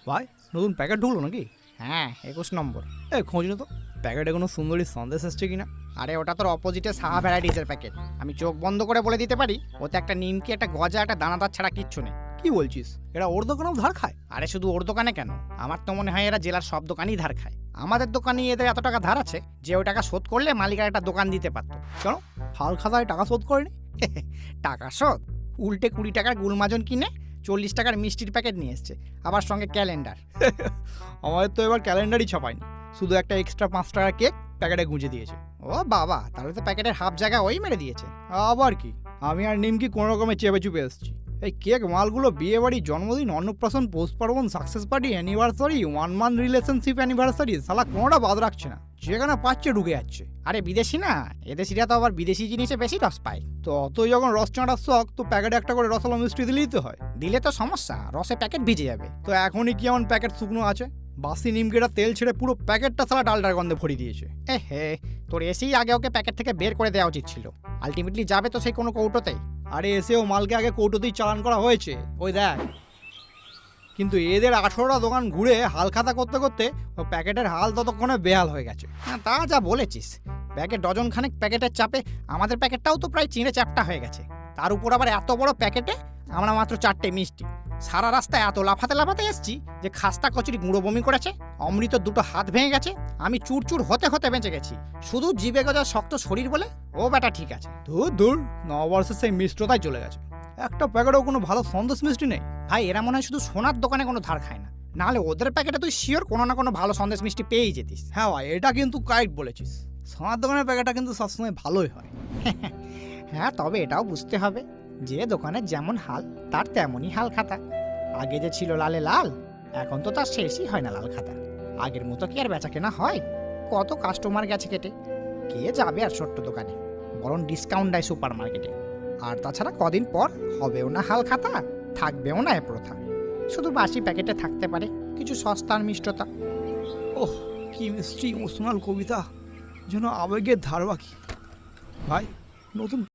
ভাই নতুন প্যাকেট ঢুকলো নাকি? হ্যাঁ 21 নম্বর। খোঁজ না তো প্যাকেটে কোনো সুন্দরী সন্দেশ এসছে কিনা। আরে ওটা তোর অপোজিটে সাহা ভ্যারাইটিসের প্যাকেট। আমি চোখ বন্ধ করে বলে দিতে পারি ওতে একটা নিমকি, একটা গজা, একটা দানাদার ছাড়া কিচ্ছু নেই। কি বলছিস? এরা ওর দোকানেও ধার খায়? আরে শুধু ওর দোকানে কেন, আমার তো মনে হয় এরা জেলার সব দোকানেই ধার খায়। আমাদের দোকানেই এদের এত টাকা ধার আছে যে ওই টাকা শোধ করলে মালিকের একটা দোকান দিতে পারতো। কেন হাল খাতায় টাকা শোধ করেনি? টাকা শোধ? উল্টে 20 টাকার গুলমাজন কিনে 40 টাকার মিষ্টির প্যাকেট নিয়ে এসছে, আবার সঙ্গে ক্যালেন্ডার। আমাদের তো এবার ক্যালেন্ডারই ছাপায়নি, শুধু একটা এক্সট্রা 5 টাকার কেক প্যাকেটে গুঁজে দিয়েছে। ও বাবা, তাহলে তো প্যাকেটের হাফ জায়গা ওই মেরে দিয়েছে। আবার কি, আমি আর নিমকি কোনো রকমে চেপে চুপে এসেছি। এই কেক মালগুলো বিয়ে বাড়ি, জন্মদিন, অন্নপ্রাশন, পৌষ পার্বণ, success party, anniversary, 1 month relationship anniversary, শালা কোনোটা বাদ রাখছে না, যেখানে পাচ্ছে ঢুকে যাচ্ছে। আরে বিদেশি না, এদেশিরা তো আবার বিদেশি জিনিসে বেশি রস পায়। তো অত যখন রস চাঁটার শখ, তো প্যাকেটে একটা করে রসালো মিষ্টি দিলেই তো হয়। দিলে তো সমস্যা, রসে প্যাকেট ভিজে যাবে। তো এখনই কি এমন প্যাকেট শুকনো আছে? বাসি নিমকিটা তেল ছেড়ে পুরো প্যাকেটটা সালা ডালটার গন্ধে ভরিয়ে দিয়েছে। এ হে, তোর এসেই আগে ওকে প্যাকেট থেকে বের করে দেওয়া উচিত ছিল। আলটিমেটলি যাবে তো সেই কোনো কৌটোতেই। আরে এসেও মালকে আগে কৌটোতেই চালান করা হয়েছে, ওই দেখ। কিন্তু এদের 18টা দোকান ঘুরে হাল খাতা করতে করতে ও প্যাকেটের হাল ততক্ষণে বেহাল হয়ে গেছে। হ্যাঁ তা যা বলেছিস, ব্যাগে ডজন খানেক প্যাকেটের চাপে আমাদের প্যাকেটটাও তো প্রায় চিঁড়ে চ্যাপটা হয়ে গেছে। তার উপর আবার এত বড় প্যাকেটে আমরা মাত্র 4টে মিষ্টি। সারা রাস্তায় এত লাফাতে লাফাতে এসছি যে খাস্তা কচুরি গুঁড়ো বমি করেছে, অমৃত 2টো হাত ভেঙে গেছে, আমি চুরচুর হতে হতে বেঁচে গেছি। শুধু জিভে গজা শক্ত শরীর বলে ও ব্যাটা ঠিক আছে। ধুর ধুর, নববর্ষের সেই মিষ্টতাই চলে গেছে। একটা প্যাকেটেও কোনো ভালো সন্দেশ মিষ্টি নেই। ভাই এরা মনে হয় শুধু সোনার দোকানে কোনো ধার খায় না, নাহলে ওদের প্যাকেটে তুই শিওর কোনো না কোনো ভালো সন্দেশ মিষ্টি পেয়েই যেতিস। হ্যাঁ ভাই, এটা কিন্তু কারেক্ট বলেছিস। সোনার দোকানের প্যাকেটটা কিন্তু সবসময় ভালোই হয়। হ্যাঁ, তবে এটাও বুঝতে হবে যে দোকানের যেমন হাল তার তেমনই হাল খাতা। আগে যে ছিল লালে লাল, এখন তো তার শেষই হয় না লাল খাতা। আগের মতো কি আর বেচা কেনা হয়? কত কাস্টমার গেছে কেটে, কে যাবে আর ছোট্ট দোকানে, বরং ডিসকাউন্ট দেয় সুপার মার্কেটে। আর তাছাড়া কদিন পর হবেও না হাল খাতা, থাকবেও না এ প্রথা। শুধু বাসি প্যাকেটে থাকতে পারে কিছু সস্তার মিষ্টতা। ওহ, কি মিষ্টি ইমোশনাল কবিতা, যেন আবেগের ধারবাকি। ভাই নতুন